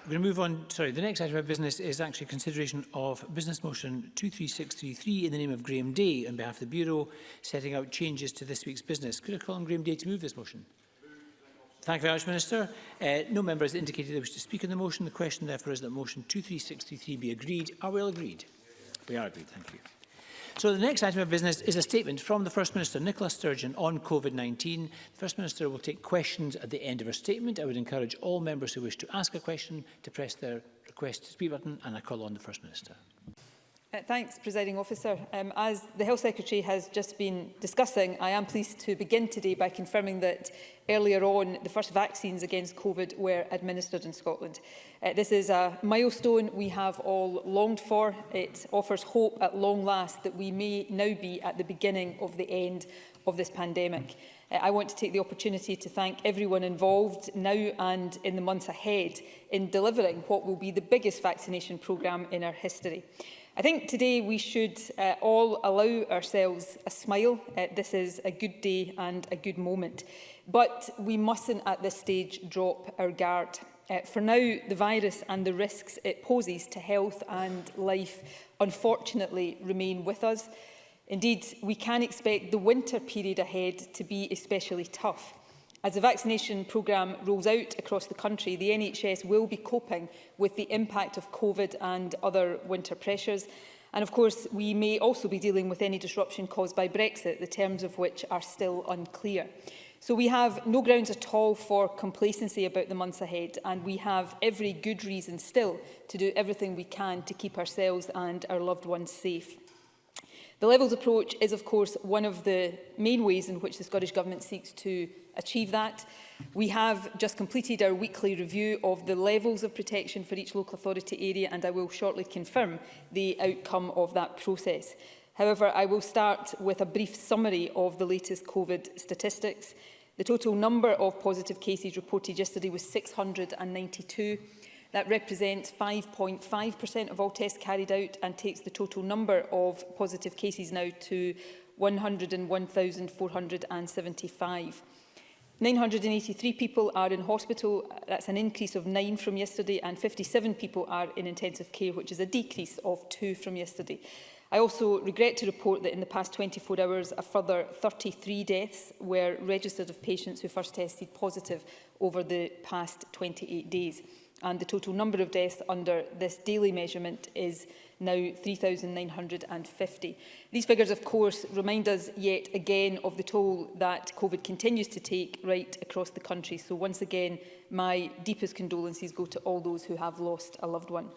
We're going to move on. Sorry, the next item of business is actually consideration of Business Motion 23633 in the name of Graham Day on behalf of the Bureau, setting out changes to this week's business. Could I call on Graham Day to move this motion? Thank you very much, Minister. No member has indicated they wish to speak on the motion. The question, therefore, is that motion 23633 be agreed. Are we all agreed? We are agreed. Thank you. So the next item of business is a statement from the First Minister, Nicola Sturgeon, on COVID-19. The First Minister will take questions at the end of her statement. I would encourage all members who wish to ask a question to press their request to speak button, and I call on the First Minister. Thanks, Presiding Officer. As the Health Secretary has just been discussing, I am pleased to begin today by confirming that earlier on the first vaccines against COVID were administered in Scotland. This is a milestone we have all longed for. It offers hope at long last that we may now be at the beginning of the end of this pandemic. I want to take the opportunity to thank everyone involved now and in the months ahead in delivering what will be the biggest vaccination programme in our history. I think today we should all allow ourselves a smile. This is a good day and a good moment. But we mustn't at this stage drop our guard. For now, the virus and the risks it poses to health and life unfortunately remain with us. Indeed, we can expect the winter period ahead to be especially tough. As the vaccination programme rolls out across the country, the NHS will be coping with the impact of COVID and other winter pressures. And of course, we may also be dealing with any disruption caused by Brexit, the terms of which are still unclear. So we have no grounds at all for complacency about the months ahead, and we have every good reason still to do everything we can to keep ourselves and our loved ones safe. The levels approach is, of course, one of the main ways in which the Scottish Government seeks to achieve that. We have just completed our weekly review of the levels of protection for each local authority area, and I will shortly confirm the outcome of that process. However, I will start with a brief summary of the latest COVID statistics. The total number of positive cases reported yesterday was 692. That represents 5.5% of all tests carried out and takes the total number of positive cases now to 101,475. 983 people are in hospital. That's an increase of 9 from yesterday, and 57 people are in intensive care, which is a decrease of 2 from yesterday. I also regret to report that in the past 24 hours, a further 33 deaths were registered of patients who first tested positive over the past 28 days. And the total number of deaths under this daily measurement is now 3,950. These figures, of course, remind us yet again of the toll that COVID continues to take right across the country. So once again, my deepest condolences go to all those who have lost a loved one.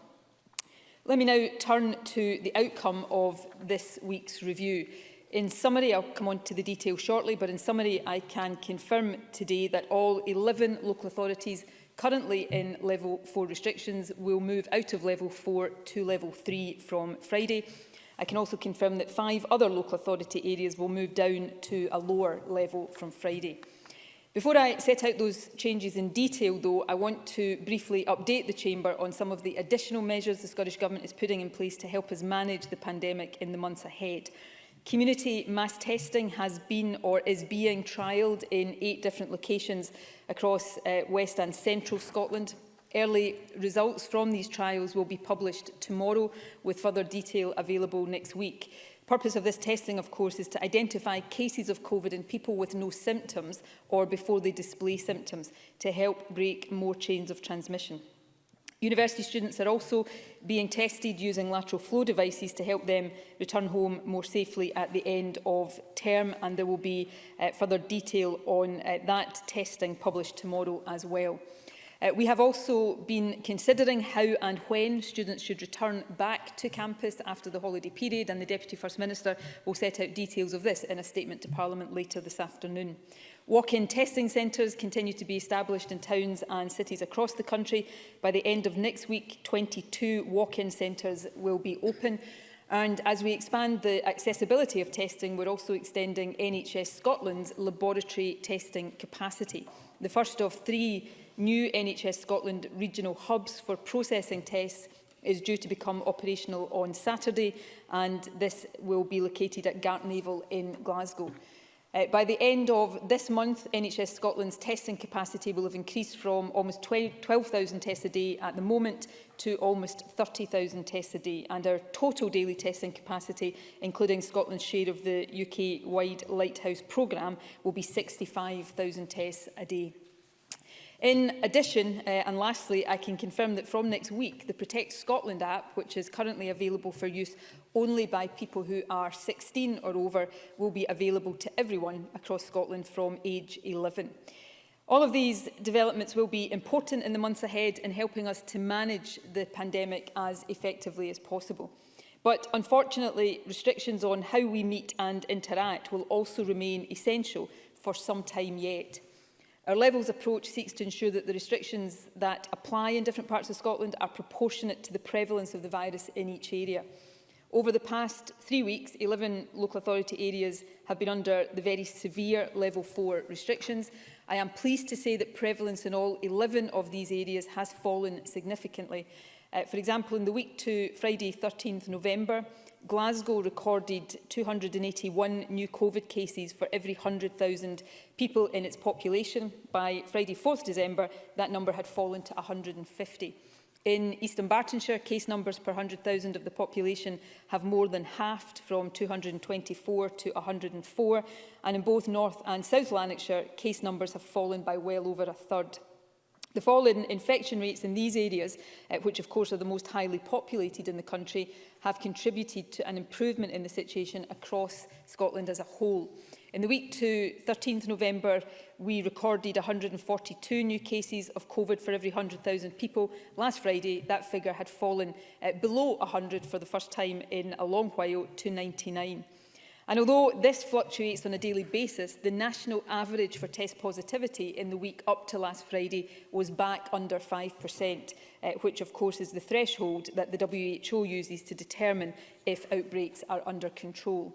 Let me now turn to the outcome of this week's review. In summary, I'll come on to the details shortly, but in summary, I can confirm today that all 11 local authorities currently in level 4 restrictions will move out of level 4 to level 3 from Friday. I can also confirm that 5 other local authority areas will move down to a lower level from Friday. Before I set out those changes in detail, though, I want to briefly update the Chamber on some of the additional measures the Scottish Government is putting in place to help us manage the pandemic in the months ahead. Community mass testing has been or is being trialled in 8 different locations across West and Central Scotland. Early results from these trials will be published tomorrow, with further detail available next week. The purpose of this testing, of course, is to identify cases of COVID in people with no symptoms or before they display symptoms, to help break more chains of transmission. University students are also being tested using lateral flow devices to help them return home more safely at the end of term, and there will be further detail on that testing published tomorrow as well. We have also been considering how and when students should return back to campus after the holiday period, and the Deputy First Minister will set out details of this in a statement to Parliament later this afternoon. Walk-in testing centres continue to be established in towns and cities across the country. By the end of next week, 22 walk-in centres will be open. And as we expand the accessibility of testing, we're also extending NHS Scotland's laboratory testing capacity. The first of 3 new NHS Scotland regional hubs for processing tests is due to become operational on Saturday, and this will be located at Gartnavel in Glasgow. By the end of this month, NHS Scotland's testing capacity will have increased from almost 12,000 tests a day at the moment to almost 30,000 tests a day, and our total daily testing capacity, including Scotland's share of the UK-wide Lighthouse programme, will be 65,000 tests a day. In addition, and lastly, I can confirm that from next week, the Protect Scotland app, which is currently available for use only by people who are 16 or over, will be available to everyone across Scotland from age 11. All of these developments will be important in the months ahead in helping us to manage the pandemic as effectively as possible. But unfortunately, restrictions on how we meet and interact will also remain essential for some time yet. Our Levels approach seeks to ensure that the restrictions that apply in different parts of Scotland are proportionate to the prevalence of the virus in each area. Over the past 3 weeks, 11 local authority areas have been under the very severe Level 4 restrictions. I am pleased to say that prevalence in all 11 of these areas has fallen significantly. For example, in the week to Friday 13th November, Glasgow recorded 281 new COVID cases for every 100,000 people in its population. By Friday 4th December, that number had fallen to 150. In East Dunbartonshire, case numbers per 100,000 of the population have more than halved from 224 to 104, and in both North and South Lanarkshire, case numbers have fallen by well over a third. The fall in infection rates in these areas, which of course are the most highly populated in the country, have contributed to an improvement in the situation across Scotland as a whole. In the week to 13th November, we recorded 142 new cases of COVID for every 100,000 people. Last Friday, that figure had fallen below 100 for the first time in a long while to 99. And although this fluctuates on a daily basis, the national average for test positivity in the week up to last Friday was back under 5%, which of course is the threshold that the WHO uses to determine if outbreaks are under control.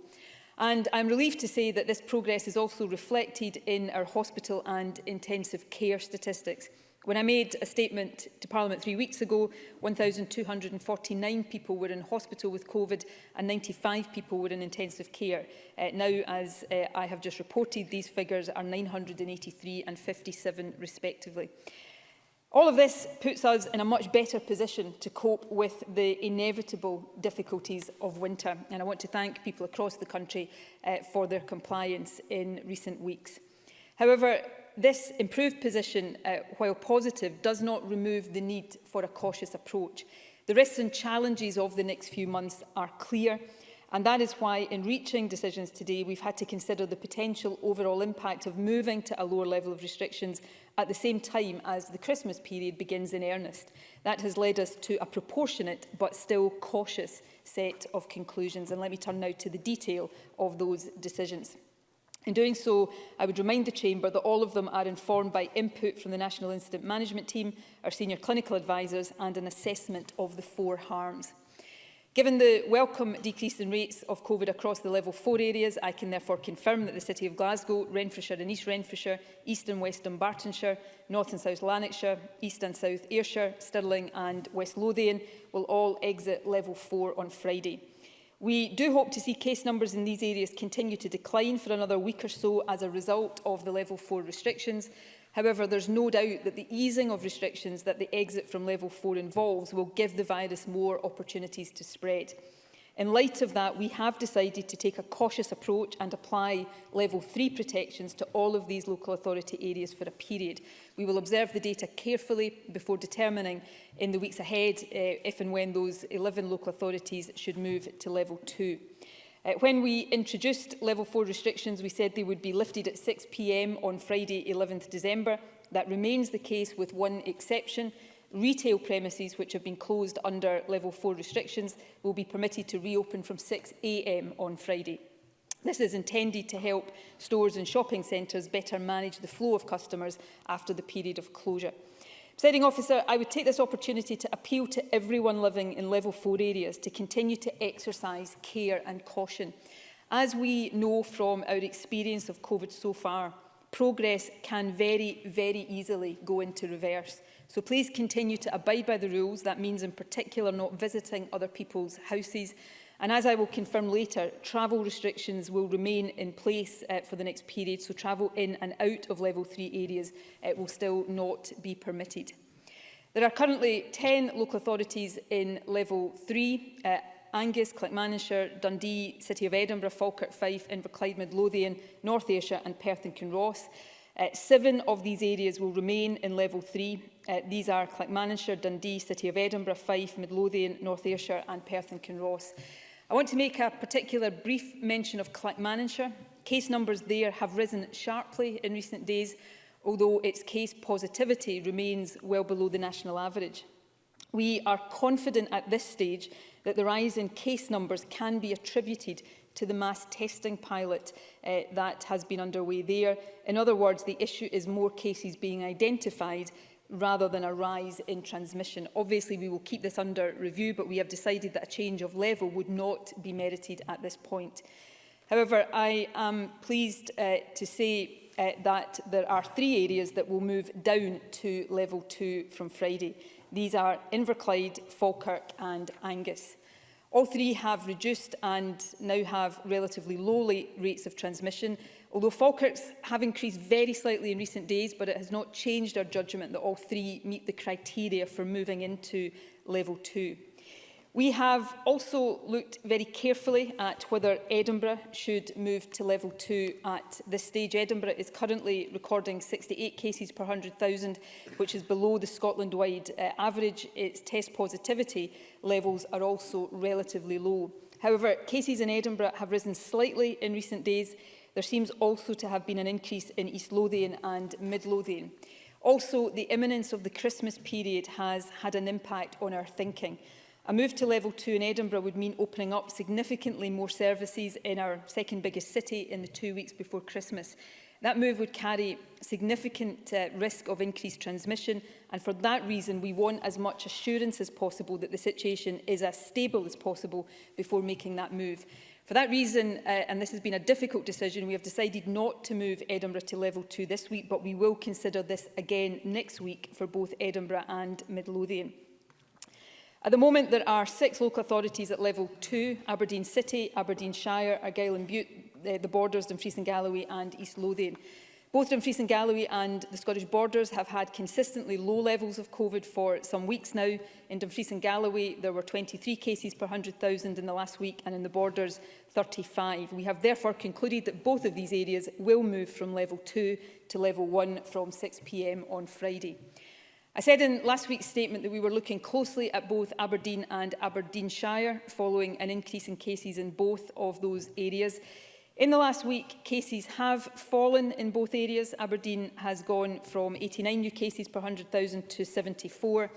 And I'm relieved to say that this progress is also reflected in our hospital and intensive care statistics. When I made a statement to Parliament 3 weeks ago, 1,249 people were in hospital with COVID and 95 people were in intensive care. Now, as I have just reported, these figures are 983 and 57 respectively. All of this puts us in a much better position to cope with the inevitable difficulties of winter, and I want to thank people across the country for their compliance in recent weeks. However, this improved position, while positive, does not remove the need for a cautious approach. The risks and challenges of the next few months are clear, and that is why in reaching decisions today we've had to consider the potential overall impact of moving to a lower level of restrictions at the same time as the Christmas period begins in earnest. That has led us to a proportionate but still cautious set of conclusions, and let me turn now to the detail of those decisions. In doing so, I would remind the Chamber that all of them are informed by input from the National Incident Management Team, our senior clinical advisors, and an assessment of the 4 harms. Given the welcome decrease in rates of COVID across the Level 4 areas, I can therefore confirm that the City of Glasgow, Renfrewshire and East Renfrewshire, East and West Dunbartonshire, North and South Lanarkshire, East and South Ayrshire, Stirling and West Lothian will all exit Level 4 on Friday. We do hope to see case numbers in these areas continue to decline for another week or so as a result of the Level 4 restrictions. However, there's no doubt that the easing of restrictions that the exit from Level 4 involves will give the virus more opportunities to spread. In light of that, we have decided to take a cautious approach and apply Level 3 protections to all of these local authority areas for a period. We will observe the data carefully before determining in the weeks ahead if and when those 11 local authorities should move to Level 2. When we introduced Level 4 restrictions, we said they would be lifted at 6 p.m. on Friday 11th December. That remains the case with one exception. Retail premises which have been closed under Level 4 restrictions will be permitted to reopen from 6 a.m. on Friday. This is intended to help stores and shopping centres better manage the flow of customers after the period of closure. Presiding Officer, I would take this opportunity to appeal to everyone living in Level 4 areas to continue to exercise care and caution. As we know from our experience of COVID so far, progress can very, very easily go into reverse. So please continue to abide by the rules. That means in particular not visiting other people's houses. And as I will confirm later, travel restrictions will remain in place for the next period, so travel in and out of level 3 areas will still not be permitted. There are currently 10 local authorities in level 3, Angus, Clackmannanshire, Dundee, City of Edinburgh, Falkirk, Fife, Inverclyde, Midlothian, North Ayrshire and Perth and Kinross. 7 of these areas will remain in level 3. These are Clackmannanshire, Dundee, City of Edinburgh, Fife, Midlothian, North Ayrshire and Perth and Kinross. I want to make a particular brief mention of Clackmannanshire. Case numbers there have risen sharply in recent days, although its case positivity remains well below the national average. We are confident at this stage that the rise in case numbers can be attributed to the mass testing pilot that has been underway there. In other words, the issue is more cases being identified rather than a rise in transmission. Obviously, we will keep this under review, but we have decided that a change of level would not be merited at this point. However, I am pleased to say that there are 3 areas that will move down to level 2 from Friday. These are Inverclyde, Falkirk and Angus. All 3 have reduced and now have relatively low rates of transmission, although Falkirk's have increased very slightly in recent days, but it has not changed our judgment that all 3 meet the criteria for moving into level 2. We have also looked very carefully at whether Edinburgh should move to level 2 at this stage. Edinburgh is currently recording 68 cases per 100,000, which is below the Scotland-wide average. Its test positivity levels are also relatively low. However, cases in Edinburgh have risen slightly in recent days. There seems also to have been an increase in East Lothian and Midlothian. Also, the imminence of the Christmas period has had an impact on our thinking. A move to level 2 in Edinburgh would mean opening up significantly more services in our second biggest city in the 2 weeks before Christmas. That move would carry significant risk of increased transmission, and for that reason we want as much assurance as possible that the situation is as stable as possible before making that move. For that reason, and this has been a difficult decision, we have decided not to move Edinburgh to level 2 this week, but we will consider this again next week for both Edinburgh and Midlothian. At the moment, there are 6 local authorities at level 2, Aberdeen City, Aberdeenshire, Argyll and Bute, the Borders, Dumfries and Galloway and East Lothian. Both Dumfries and Galloway and the Scottish Borders have had consistently low levels of COVID for some weeks now. In Dumfries and Galloway, there were 23 cases per 100,000 in the last week, and in the Borders, 35. We have therefore concluded that both of these areas will move from level 2 to level 1 from 6 p.m. on Friday. I said in last week's statement that we were looking closely at both Aberdeen and Aberdeenshire following an increase in cases in both of those areas. In the last week, cases have fallen in both areas. Aberdeen has gone from 89 new cases per 100,000 to 74.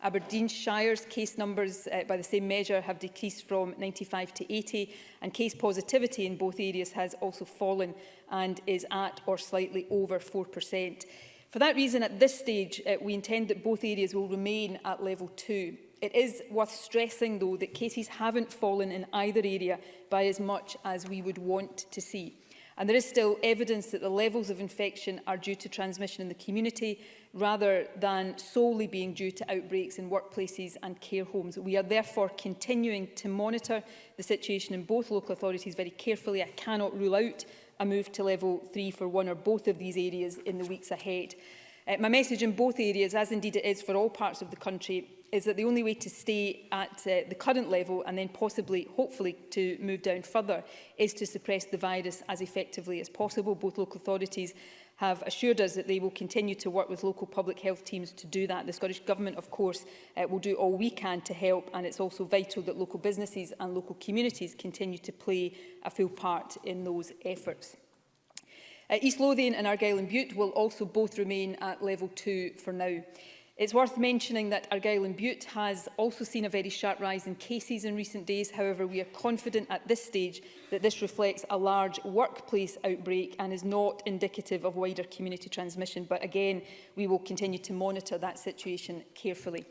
Aberdeenshire's case numbers, by the same measure, have decreased from 95 to 80, and case positivity in both areas has also fallen and is at or slightly over 4%. For that reason, at this stage, we intend that both areas will remain at level 2. It is worth stressing, though, that cases haven't fallen in either area by as much as we would want to see. And there is still evidence that the levels of infection are due to transmission in the community, rather than solely being due to outbreaks in workplaces and care homes. We are therefore continuing to monitor the situation in both local authorities very carefully. I cannot rule out a move to level 3 for one or both of these areas in the weeks ahead. My message in both areas, as indeed it is for all parts of the country, is that the only way to stay at the current level and then possibly, hopefully, to move down further is to suppress the virus as effectively as possible. Both local authorities have assured us that they will continue to work with local public health teams to do that. The Scottish Government, of course, will do all we can to help, and it's also vital that local businesses and local communities continue to play a full part in those efforts. East Lothian and Argyll and Bute will also both remain at level 2 for now. It's worth mentioning that Argyll and Bute has also seen a very sharp rise in cases in recent days. However, we are confident at this stage that this reflects a large workplace outbreak and is not indicative of wider community transmission. But again, we will continue to monitor that situation carefully.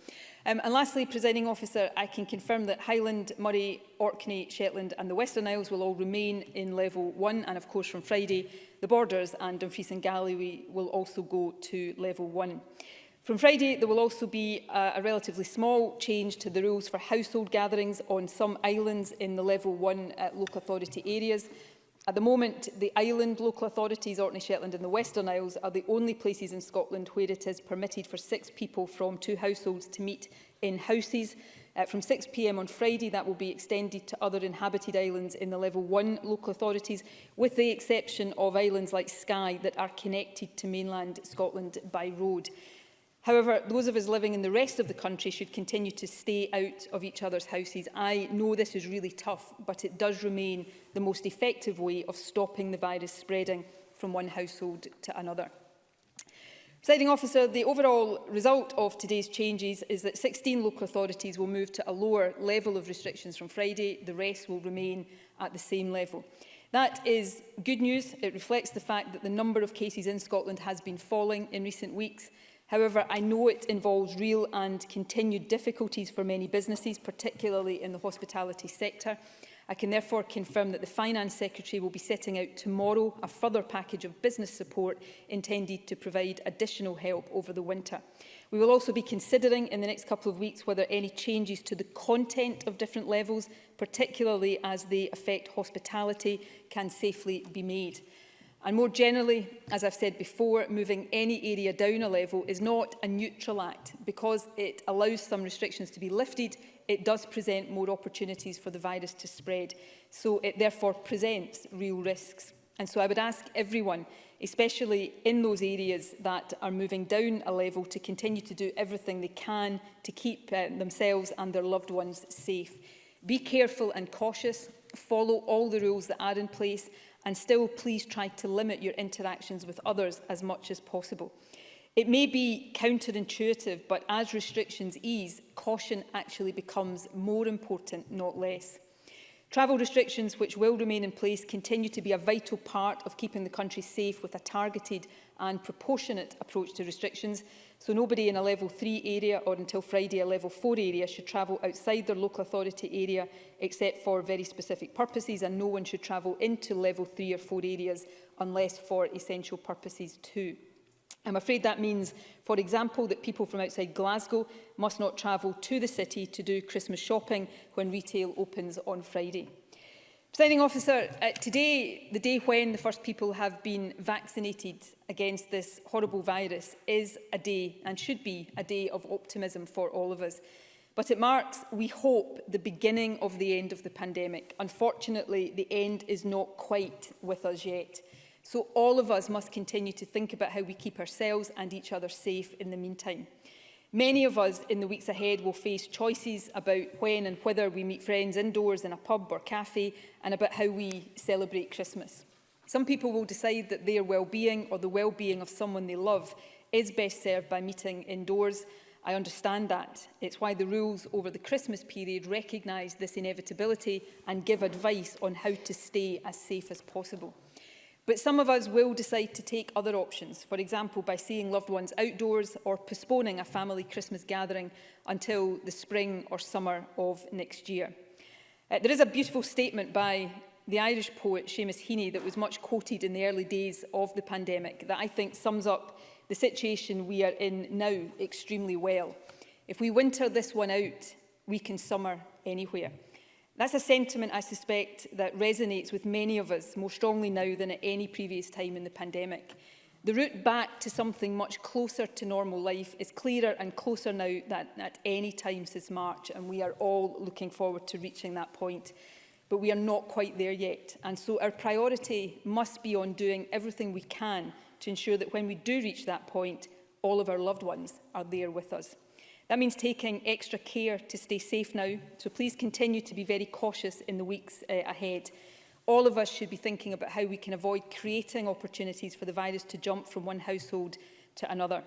And lastly, Presiding Officer, I can confirm that Highland, Moray, Orkney, Shetland and the Western Isles will all remain in level 1, and of course from Friday, the Borders and Dumfries and Galloway will also go to level 1. From Friday, there will also be a relatively small change to the rules for household gatherings on some islands in the Level 1 local authority areas. At the moment, the island local authorities, Orkney, Shetland and the Western Isles, are the only places in Scotland where it is permitted for 6 people from 2 households to meet in houses. From 6 p.m. on Friday, that will be extended to other inhabited islands in the Level 1 local authorities, with the exception of islands like Skye that are connected to mainland Scotland by road. However, those of us living in the rest of the country should continue to stay out of each other's houses. I know this is really tough, but it does remain the most effective way of stopping the virus spreading from one household to another. Presiding Officer, the overall result of today's changes is that 16 local authorities will move to a lower level of restrictions from Friday. The rest will remain at the same level. That is good news. It reflects the fact that the number of cases in Scotland has been falling in recent weeks. However, I know it involves real and continued difficulties for many businesses, particularly in the hospitality sector. I can therefore confirm that the Finance Secretary will be setting out tomorrow a further package of business support intended to provide additional help over the winter. We will also be considering in the next couple of weeks whether any changes to the content of different levels, particularly as they affect hospitality, can safely be made. And more generally, as I've said before, moving any area down a level is not a neutral act. Because it allows some restrictions to be lifted, it does present more opportunities for the virus to spread. So it therefore presents real risks. And so I would ask everyone, especially in those areas that are moving down a level, to continue to do everything they can to keep themselves and their loved ones safe. Be careful and cautious, follow all the rules that are in place, and still please try to limit your interactions with others as much as possible. It may be counterintuitive, but as restrictions ease, caution actually becomes more important, not less. Travel restrictions, which will remain in place, continue to be a vital part of keeping the country safe with a targeted and proportionate approach to restrictions. So nobody in a Level 3 area or until Friday a Level 4 area should travel outside their local authority area except for very specific purposes, and no one should travel into Level 3 or 4 areas unless for essential purposes too. I'm afraid that means, for example, that people from outside Glasgow must not travel to the city to do Christmas shopping when retail opens on Friday. Presiding Officer, today, the day when the first people have been vaccinated against this horrible virus, is a day and should be a day of optimism for all of us. But it marks, we hope, the beginning of the end of the pandemic. Unfortunately, the end is not quite with us yet. So all of us must continue to think about how we keep ourselves and each other safe in the meantime. Many of us in the weeks ahead will face choices about when and whether we meet friends indoors in a pub or cafe, and about how we celebrate Christmas. Some people will decide that their well-being or the well-being of someone they love is best served by meeting indoors. I understand that. It's why the rules over the Christmas period recognise this inevitability and give advice on how to stay as safe as possible. But some of us will decide to take other options, for example, by seeing loved ones outdoors or postponing a family Christmas gathering until the spring or summer of next year. There is a beautiful statement by the Irish poet Seamus Heaney that was much quoted in the early days of the pandemic that I think sums up the situation we are in now extremely well. If we winter this one out, we can summer anywhere. That's a sentiment, I suspect, that resonates with many of us more strongly now than at any previous time in the pandemic. The route back to something much closer to normal life is clearer and closer now than at any time since March, and we are all looking forward to reaching that point. But we are not quite there yet, and so our priority must be on doing everything we can to ensure that when we do reach that point, all of our loved ones are there with us. That means taking extra care to stay safe now, so please continue to be very cautious in the weeks ahead. All of us should be thinking about how we can avoid creating opportunities for the virus to jump from one household to another.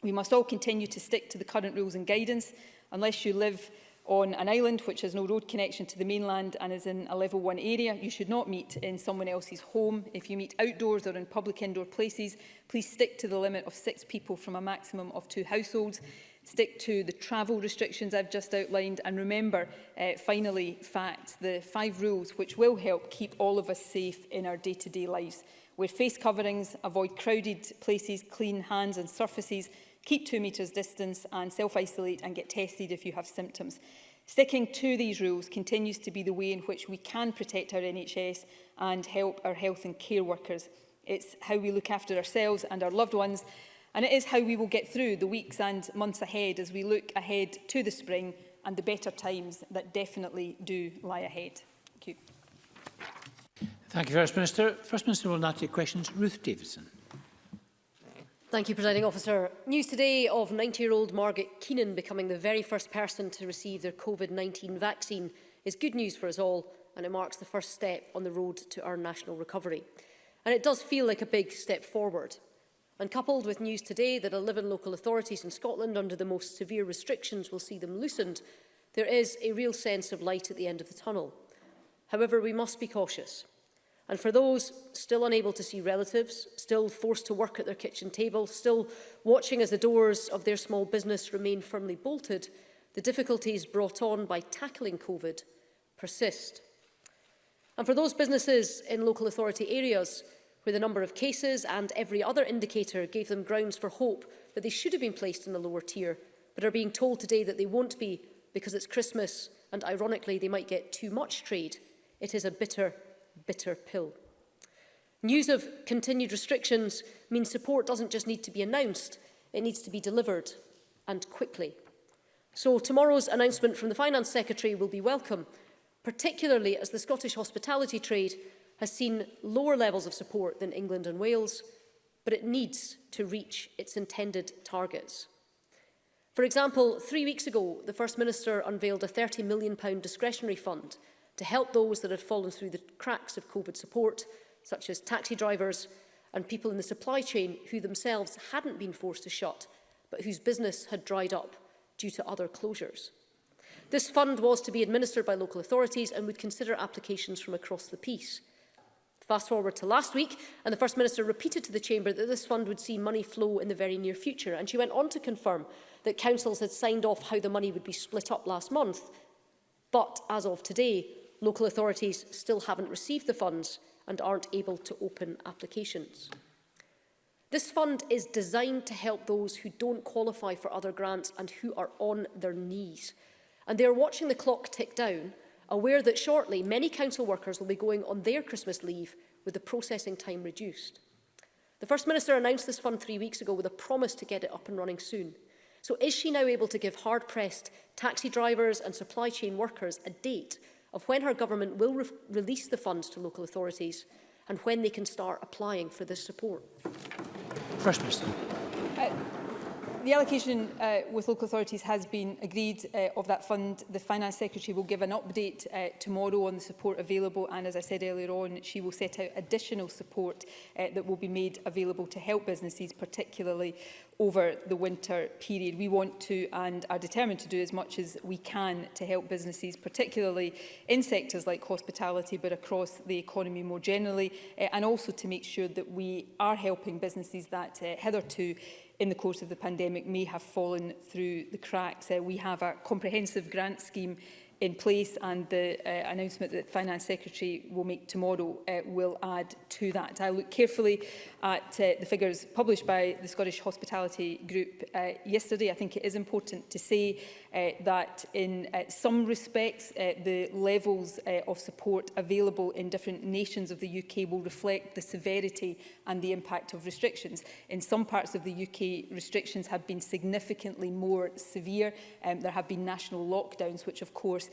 We must all continue to stick to the current rules and guidance. Unless you live on an island which has no road connection to the mainland and is in a Level 1 area, you should not meet in someone else's home. If you meet outdoors or in public indoor places, please stick to the limit of 6 people from a maximum of 2 households. Stick to the travel restrictions I've just outlined, and remember, finally, facts, the 5 rules which will help keep all of us safe in our day-to-day lives. Wear face coverings, avoid crowded places, clean hands and surfaces, keep 2 metres distance and self-isolate and get tested if you have symptoms. Sticking to these rules continues to be the way in which we can protect our NHS and help our health and care workers. It's how we look after ourselves and our loved ones, and it is how we will get through the weeks and months ahead as we look ahead to the spring and the better times that definitely do lie ahead. Thank you. Thank you, First Minister. First Minister will now take questions. Ruth Davidson. Thank you, Presiding Officer. News today of 90-year-old Margaret Keenan becoming the very first person to receive their COVID-19 vaccine is good news for us all, and it marks the first step on the road to our national recovery. And it does feel like a big step forward. And coupled with news today that 11 local authorities in Scotland under the most severe restrictions will see them loosened, there is a real sense of light at the end of the tunnel. However, we must be cautious. And for those still unable to see relatives, still forced to work at their kitchen table, still watching as the doors of their small business remain firmly bolted, the difficulties brought on by tackling COVID persist. And for those businesses in local authority areas where the number of cases and every other indicator gave them grounds for hope that they should have been placed in a lower tier, but are being told today that they won't be because it's Christmas and ironically they might get too much trade, it is a bitter pill. News of continued restrictions means support doesn't just need to be announced, it needs to be delivered, and quickly. So tomorrow's announcement from the Finance Secretary will be welcome, particularly as the Scottish hospitality trade has seen lower levels of support than England and Wales, but it needs to reach its intended targets. For example, 3 weeks ago, the First Minister unveiled a £30 million discretionary fund to help those that had fallen through the cracks of COVID support, such as taxi drivers and people in the supply chain who themselves hadn't been forced to shut, but whose business had dried up due to other closures. This fund was to be administered by local authorities and would consider applications from across the piece. Fast forward to last week, and the First Minister repeated to the Chamber that this fund would see money flow in the very near future, and she went on to confirm that councils had signed off how the money would be split up last month. But as of today, local authorities still haven't received the funds and aren't able to open applications. This fund is designed to help those who don't qualify for other grants and who are on their knees. And they are watching the clock tick down, aware that shortly many council workers will be going on their Christmas leave with the processing time reduced. The First Minister announced this fund 3 weeks ago with a promise to get it up and running soon. So is she now able to give hard-pressed taxi drivers and supply chain workers a date of when her government will release the funds to local authorities and when they can start applying for this support? First Minister. The allocation with local authorities has been agreed of that fund. The Finance Secretary will give an update tomorrow on the support available, and as I said earlier on, she will set out additional support that will be made available to help businesses, particularly over the winter period. We want to and are determined to do as much as we can to help businesses, particularly in sectors like hospitality, but across the economy more generally, and also to make sure that we are helping businesses that hitherto in the course of the pandemic may have fallen through the cracks. We have a comprehensive grant scheme in place, and the announcement that the Finance Secretary will make tomorrow will add to that. I look carefully at the figures published by the Scottish Hospitality Group yesterday. I think it is important to say that in some respects the levels of support available in different nations of the UK will reflect the severity and the impact of restrictions. In some parts of the UK, restrictions have been significantly more severe. There have been national lockdowns, which of course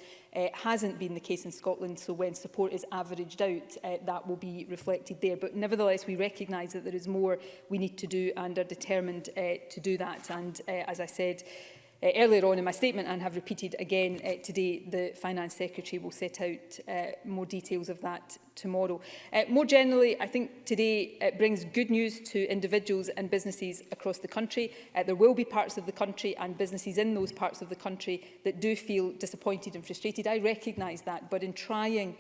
hasn't been the case in Scotland, so when support is averaged out, that will be reflected there. But nevertheless, we recognise that there is more we need to do and are determined to do that. And as I said earlier on in my statement and have repeated again today, the Finance Secretary will set out more details of that tomorrow. More generally, I think today brings good news to individuals and businesses across the country. There will be parts of the country and businesses in those parts of the country that do feel disappointed and frustrated. I recognise that, but in trying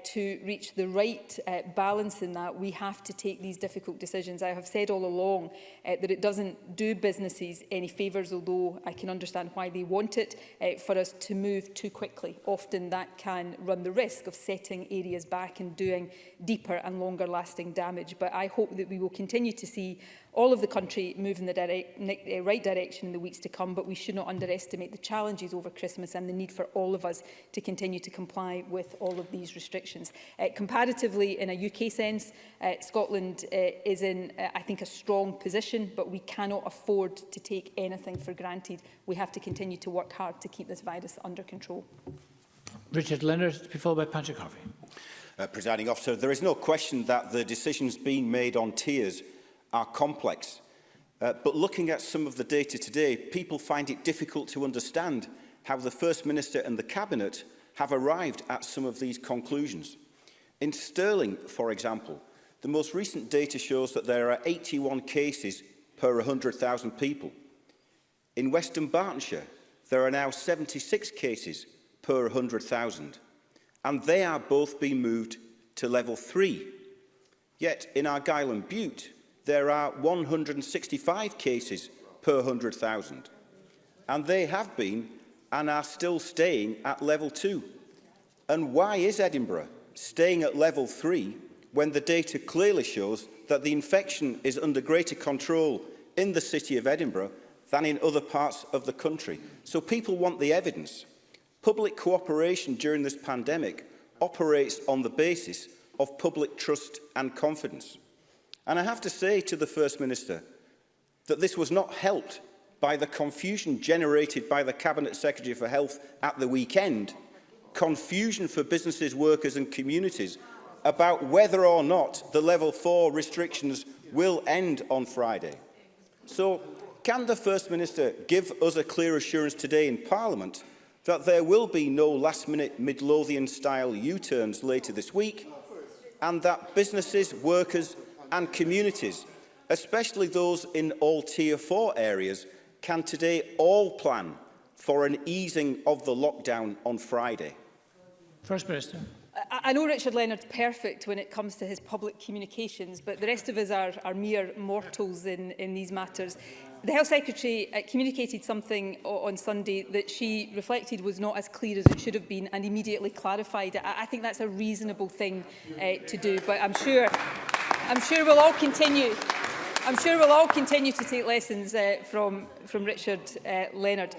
to reach the right balance in that, we have to take these difficult decisions. I have said all along that it doesn't do businesses any favours, although I can understand why they want it, for us to move too quickly. Often that can run the risk of setting areas back and doing deeper and longer lasting damage. But I hope that we will continue to see all of the country move in the right direction in the weeks to come, but we should not underestimate the challenges over Christmas and the need for all of us to continue to comply with all of these restrictions. Comparatively, in a UK sense, Scotland is in, I think, a strong position, but we cannot afford to take anything for granted. We have to continue to work hard to keep this virus under control. Richard Leonard, to be followed by Patrick Harvey. Presiding Officer, there is no question that the decisions being made on tiers are complex. But looking at some of the data today, people find it difficult to understand how the First Minister and the Cabinet have arrived at some of these conclusions. In Stirling, for example, the most recent data shows that there are 81 cases per 100,000 people. In Western Bartonshire, there are now 76 cases per 100,000, and they are both being moved to level 3. Yet in Argyll and Bute, there are 165 cases per 100,000, and they have been and are still staying at level 2. And why is Edinburgh staying at level 3 when the data clearly shows that the infection is under greater control in the city of Edinburgh than in other parts of the country? So people want the evidence. Public cooperation during this pandemic operates on the basis of public trust and confidence. And I have to say to the First Minister that this was not helped by the confusion generated by the Cabinet Secretary for Health at the weekend, confusion for businesses, workers and communities about whether or not the level 4 restrictions will end on Friday. So, can the First Minister give us a clear assurance today in Parliament that there will be no last-minute Midlothian-style U-turns later this week, and that businesses, workers and communities, especially those in all Tier 4 areas, can today all plan for an easing of the lockdown on Friday? First Minister. I know Richard Leonard's perfect when it comes to his public communications, but the rest of us are mere mortals in these matters. The Health Secretary communicated something on Sunday that she reflected was not as clear as it should have been and immediately clarified it. I think that's a reasonable thing to do, but I'm sure we'll all continue. I'm sure we'll all continue to take lessons from Richard Leonard.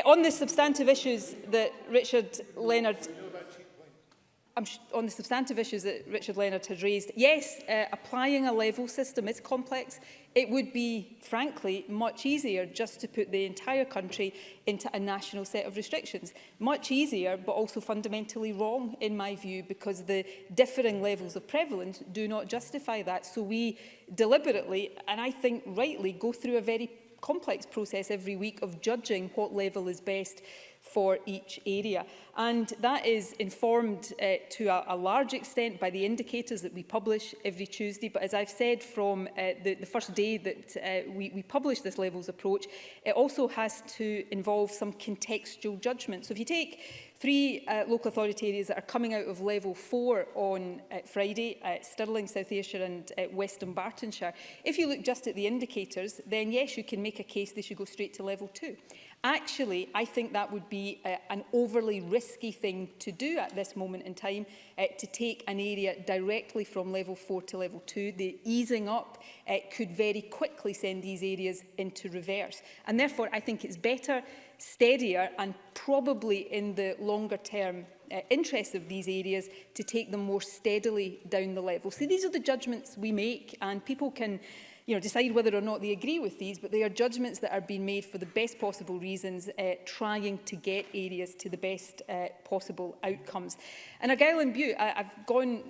On the substantive issues that Richard Leonard has raised, yes, applying a level system is complex. It would be, frankly, much easier just to put the entire country into a national set of restrictions. Much easier, but also fundamentally wrong, in my view, because the differing levels of prevalence do not justify that. So we deliberately, and I think rightly, go through a very complex process every week of judging what level is best for each area. And that is informed to a large extent by the indicators that we publish every Tuesday. But as I've said from the first day that we publish this levels approach, it also has to involve some contextual judgment. So if you take 3 local authority areas that are coming out of level 4 on Friday, Stirling, South Ayrshire and Western Bartonshire, if you look just at the indicators, then yes, you can make a case they should go straight to level 2. Actually, I think that would be an overly risky thing to do at this moment in time, to take an area directly from level 4 to level 2. The easing up could very quickly send these areas into reverse. And therefore, I think it's better, steadier and probably in the longer term interest of these areas to take them more steadily down the level. So these are the judgments we make, and people can decide whether or not they agree with these, but they are judgments that are being made for the best possible reasons, trying to get areas to the best possible outcomes. And Argyll and Bute, I've gone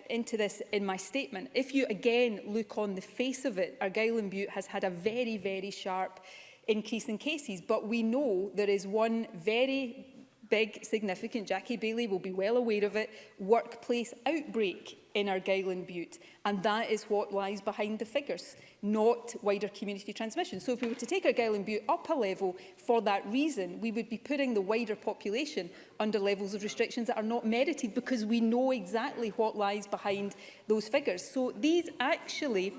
into this in my statement. If you again look on the face of it, Argyll and Bute has had a very, very sharp increase in cases, but we know there is one very big, significant, Jackie Bailey will be well aware of it, workplace outbreak in Argyll and Bute. And that is what lies behind the figures, not wider community transmission. So if we were to take Argyll and Bute up a level for that reason, we would be putting the wider population under levels of restrictions that are not merited, because we know exactly what lies behind those figures. So these actually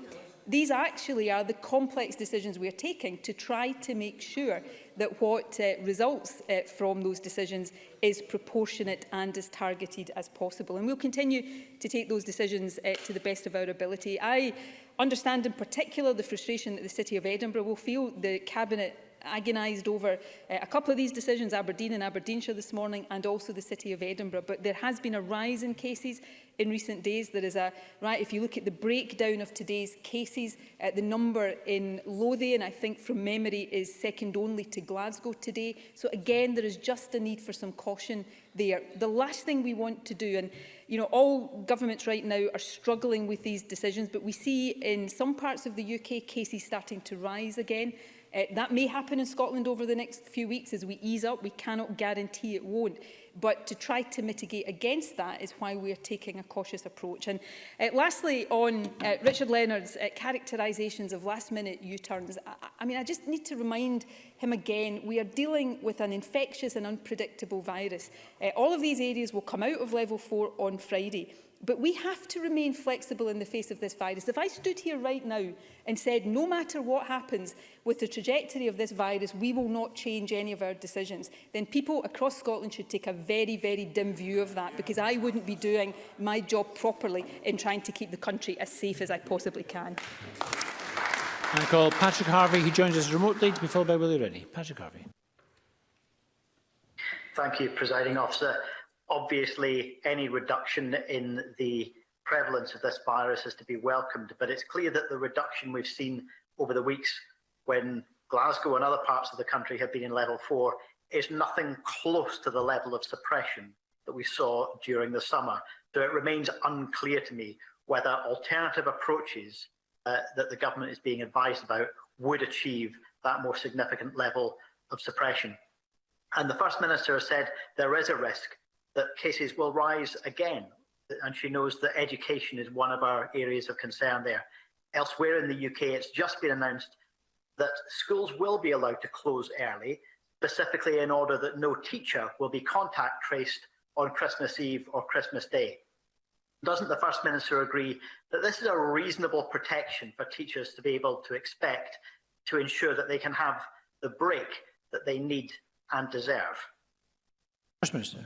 are the complex decisions we are taking to try to make sure that what results from those decisions is proportionate and as targeted as possible. And we'll continue to take those decisions to the best of our ability. I understand in particular the frustration that the City of Edinburgh will feel. The Cabinet agonised over a couple of these decisions, Aberdeen and Aberdeenshire this morning, and also the City of Edinburgh. But there has been a rise in cases in recent days. There is if you look at the breakdown of today's cases, the number in Lothian, I think from memory, is second only to Glasgow today. So again, there is just a need for some caution there. The last thing we want to do, and all governments right now are struggling with these decisions, but we see in some parts of the UK cases starting to rise again. That may happen in Scotland over the next few weeks as we ease up. We cannot guarantee it won't. But to try to mitigate against that is why we are taking a cautious approach. And lastly, on Richard Leonard's characterisations of last-minute U-turns, I just need to remind him again, we are dealing with an infectious and unpredictable virus. All of these areas will come out of level 4 on Friday. But we have to remain flexible in the face of this virus. If I stood here right now and said, no matter what happens with the trajectory of this virus, we will not change any of our decisions, then people across Scotland should take a very, very dim view of that, because I wouldn't be doing my job properly in trying to keep the country as safe as I possibly can. I call Patrick Harvey, who joins us remotely, to be followed by Willie Rennie. Patrick Harvey. Thank you, Presiding Officer. Obviously, any reduction in the prevalence of this virus is to be welcomed, but it's clear that the reduction we've seen over the weeks when Glasgow and other parts of the country have been in level 4 is nothing close to the level of suppression that we saw during the summer. So it remains unclear to me whether alternative approaches that the government is being advised about would achieve that more significant level of suppression. And the First Minister has said there is a risk that cases will rise again, and she knows that education is one of our areas of concern there. Elsewhere in the UK, it's just been announced that schools will be allowed to close early, specifically in order that no teacher will be contact traced on Christmas Eve or Christmas Day. Doesn't the First Minister agree that this is a reasonable protection for teachers to be able to expect to ensure that they can have the break that they need and deserve? First Minister.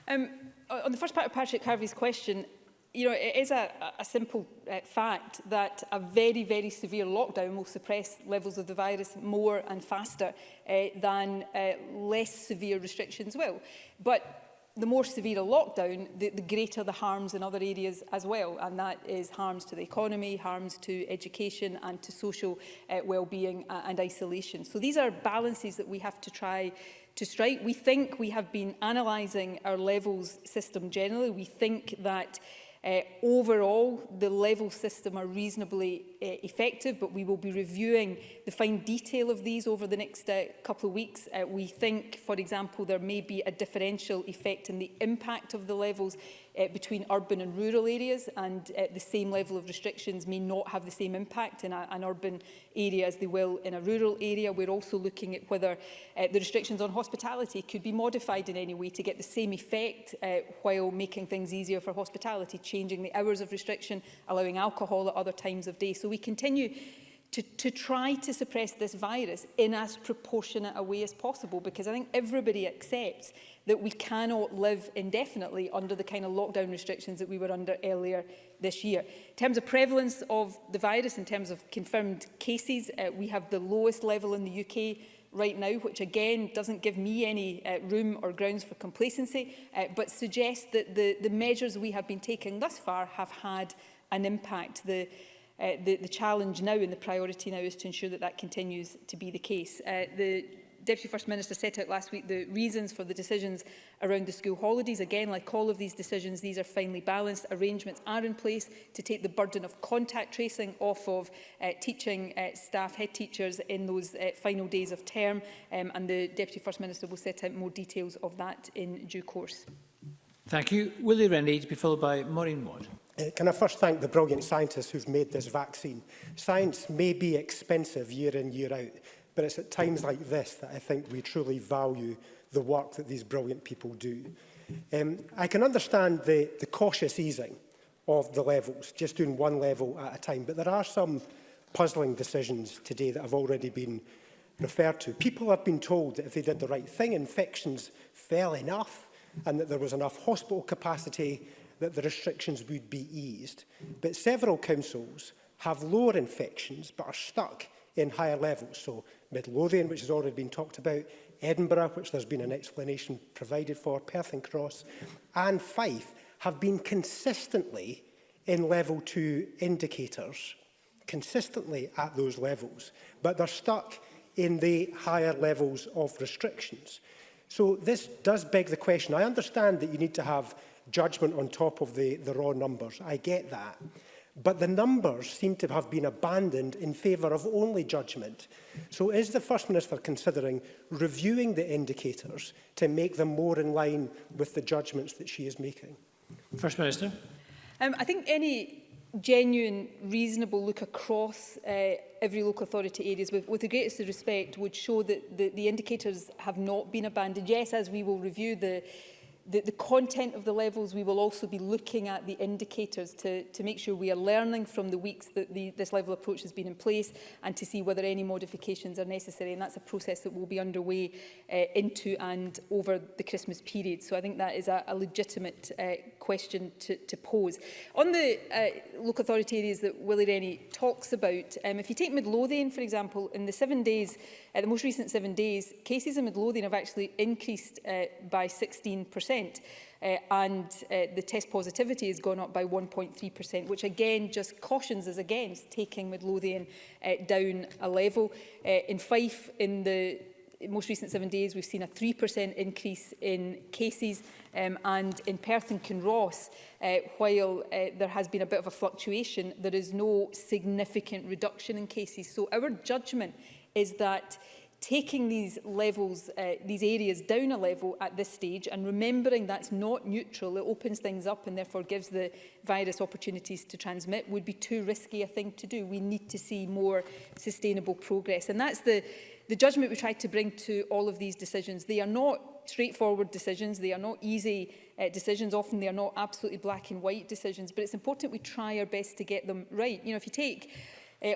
On the first part of Patrick Harvey's question, it is a simple fact that a very, very severe lockdown will suppress levels of the virus more and faster than less severe restrictions will. But the more severe a lockdown, the greater the harms in other areas as well. And that is harms to the economy, harms to education and to social well-being and isolation. So these are balances that we have to try to strike. We think we have been analysing our levels system generally. We think that overall, the level system are reasonably effective, but we will be reviewing the fine detail of these over the next couple of weeks. We think, for example, there may be a differential effect in the impact of the levels between urban and rural areas, and the same level of restrictions may not have the same impact in an urban area as they will in a rural area. We're also looking at whether the restrictions on hospitality could be modified in any way to get the same effect while making things easier for hospitality, changing the hours of restriction, allowing alcohol at other times of day. So we continue to try to suppress this virus in as proportionate a way as possible, because I think everybody accepts that we cannot live indefinitely under the kind of lockdown restrictions that we were under earlier this year. In terms of prevalence of the virus, in terms of confirmed cases, we have the lowest level in the UK right now, which again doesn't give me any room or grounds for complacency, but suggests that the measures we have been taking thus far have had an impact. The challenge now and the priority now is to ensure that that continues to be the case. The Deputy First Minister set out last week the reasons for the decisions around the school holidays. Again, like all of these decisions, these are finely balanced. Arrangements are in place to take the burden of contact tracing off of teaching staff, head teachers in those final days of term, and the Deputy First Minister will set out more details of that in due course. Thank you. Willie Rennie, to be followed by Maureen Watt. Can I first thank the brilliant scientists who've made this vaccine? Science may be expensive year in, year out, but it's at times like this that I think we truly value the work that these brilliant people do. I can understand the cautious easing of the levels, just doing one level at a time, but there are some puzzling decisions today that have already been referred to. People have been told that if they did the right thing, infections fell enough and that there was enough hospital capacity that the restrictions would be eased. But several councils have lower infections but are stuck in higher levels. So Midlothian, which has already been talked about, Edinburgh, which there's been an explanation provided for, Perth and Cross, and Fife have been consistently in level 2 indicators, consistently at those levels, but they're stuck in the higher levels of restrictions. So this does beg the question. I understand that you need to have judgment on top of the raw numbers. I get that. But the numbers seem to have been abandoned in favour of only judgment. So is the First Minister considering reviewing the indicators to make them more in line with the judgments that she is making? First Minister. I think any genuine, reasonable look across every local authority areas with the greatest of respect would show that the indicators have not been abandoned. Yes, as we will review the content of the levels, we will also be looking at the indicators to make sure we are learning from the weeks that this level approach has been in place and to see whether any modifications are necessary. And that's a process that will be underway into and over the Christmas period. So I think that is a legitimate question to pose. On the local authority areas that Willie Rennie talks about, if you take Midlothian, for example, in the 7 days, the most recent 7 days, cases in Midlothian have actually increased by 16%. And the test positivity has gone up by 1.3%, which again just cautions us against taking Midlothian down a level. In Fife, in the most recent 7 days, we've seen a 3% increase in cases, and in Perth and Kinross, while there has been a bit of a fluctuation, there is no significant reduction in cases. So our judgment is that taking these levels, these areas down a level at this stage, and remembering that's not neutral, it opens things up and therefore gives the virus opportunities to transmit, would be too risky a thing to do. We need to see more sustainable progress. And that's the judgment we try to bring to all of these decisions. They are not straightforward decisions. They are not easy decisions. Often they are not absolutely black and white decisions, but it's important we try our best to get them right. You know, if you take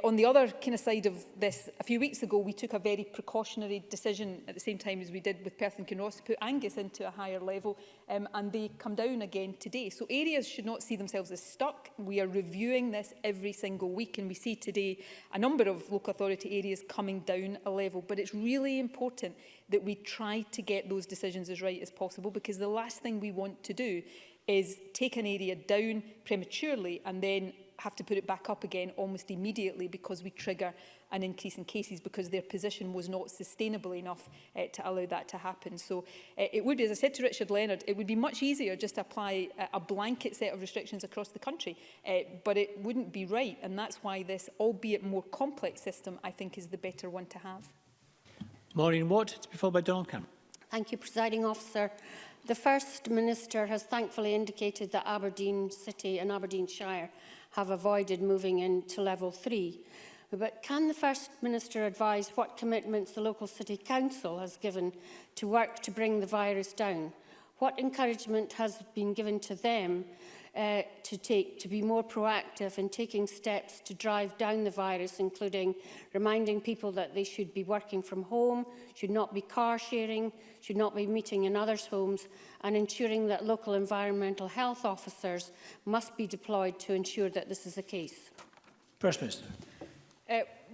on the other kind of side of this, a few weeks ago, we took a very precautionary decision at the same time as we did with Perth and Kinross to put Angus into a higher level, and they come down again today. So areas should not see themselves as stuck. We are reviewing this every single week, and we see today a number of local authority areas coming down a level. But it's really important that we try to get those decisions as right as possible, because the last thing we want to do is take an area down prematurely and then have to put it back up again almost immediately because we trigger an increase in cases because their position was not sustainable enough to allow that to happen. So it would be, as I said to Richard Leonard, it would be much easier just to apply a blanket set of restrictions across the country, but it wouldn't be right. And that's why this, albeit more complex system, I think is the better one to have. Maureen Watt, to be followed by Donald Cameron. Thank you, Presiding Officer. The First Minister has thankfully indicated that Aberdeen City and Aberdeenshire have avoided moving into level 3. But can the First Minister advise what commitments the local City Council has given to work to bring the virus down? What encouragement has been given to them to be more proactive in taking steps to drive down the virus, including reminding people that they should be working from home, should not be car sharing, should not be meeting in others' homes, and ensuring that local environmental health officers must be deployed to ensure that this is the case? First Minister.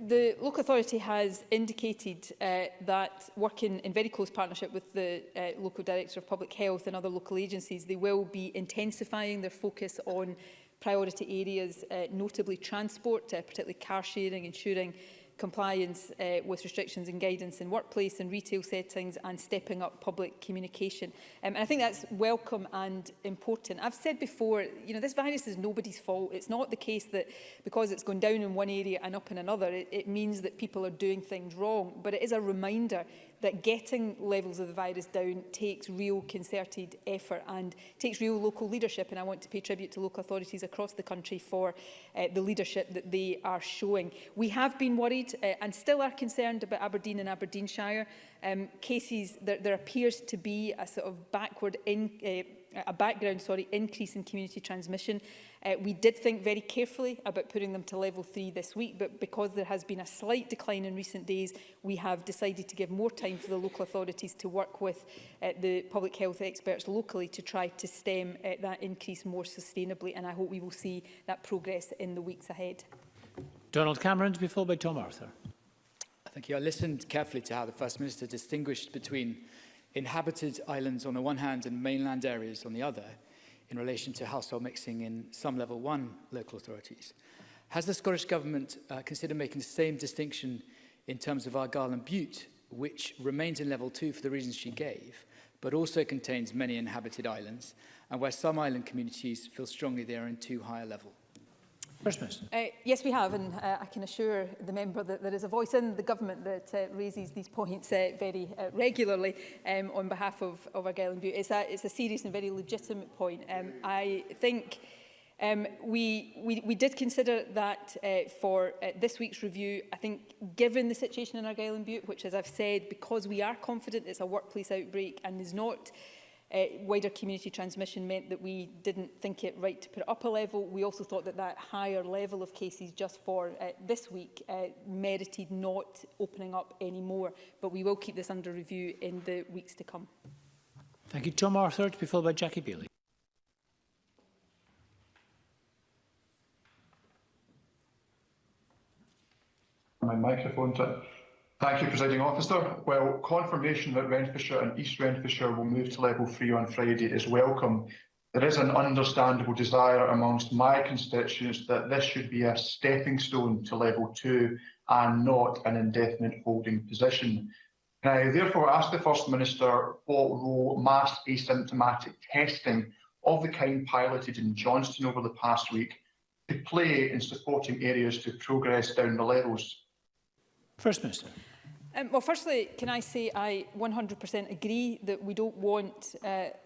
The local authority has indicated that working in very close partnership with the local Director of Public Health and other local agencies, they will be intensifying their focus on priority areas, notably transport, particularly car sharing, ensuring compliance with restrictions and guidance in workplace and retail settings, and stepping up public communication. And I think that's welcome and important. I've said before, you know, this virus is nobody's fault. It's not the case that because it's gone down in one area and up in another, it means that people are doing things wrong. But it is a reminder that getting levels of the virus down takes real concerted effort and takes real local leadership. And I want to pay tribute to local authorities across the country for the leadership that they are showing. We have been worried and still are concerned about Aberdeen and Aberdeenshire. Cases, there appears to be a sort of backward a background increase in community transmission. We did think very carefully about putting them to level 3 this week, but because there has been a slight decline in recent days, we have decided to give more time for the local authorities to work with the public health experts locally to try to stem that increase more sustainably, and I hope we will see that progress in the weeks ahead. Donald Cameron, to be followed by Tom Arthur. Thank you. I listened carefully to how the First Minister distinguished between inhabited islands on the one hand and mainland areas on the other in relation to household mixing in some level 1 local authorities. Has the Scottish Government considered making the same distinction in terms of Argyll and Bute, which remains in level 2 for the reasons she gave, but also contains many inhabited islands, and where some island communities feel strongly they are in too high a level? First Minister. Yes, we have, and I can assure the member that there is a voice in the government that raises these points very regularly on behalf of Argyll and Bute. It's a serious and very legitimate point. I think we did consider that for this week's review. I think given the situation in Argyll and Bute, which, as I've said, because we are confident it's a workplace outbreak and is not wider community transmission, meant that we didn't think it right to put it up a level. We also thought that that higher level of cases just for this week merited not opening up any more. But we will keep this under review in the weeks to come. Thank you. Tom Arthur, to be followed by Jackie Bailey. My microphone. Thank you, Presiding Officer. Well, confirmation that Renfrewshire and East Renfrewshire will move to level 3 on Friday is welcome. There is an understandable desire amongst my constituents that this should be a stepping stone to level 2 and not an indefinite holding position. I therefore ask the First Minister what role mass asymptomatic testing of the kind piloted in Johnston over the past week could play in supporting areas to progress down the levels. First Minister. Well, firstly, can I say I 100% agree that we don't want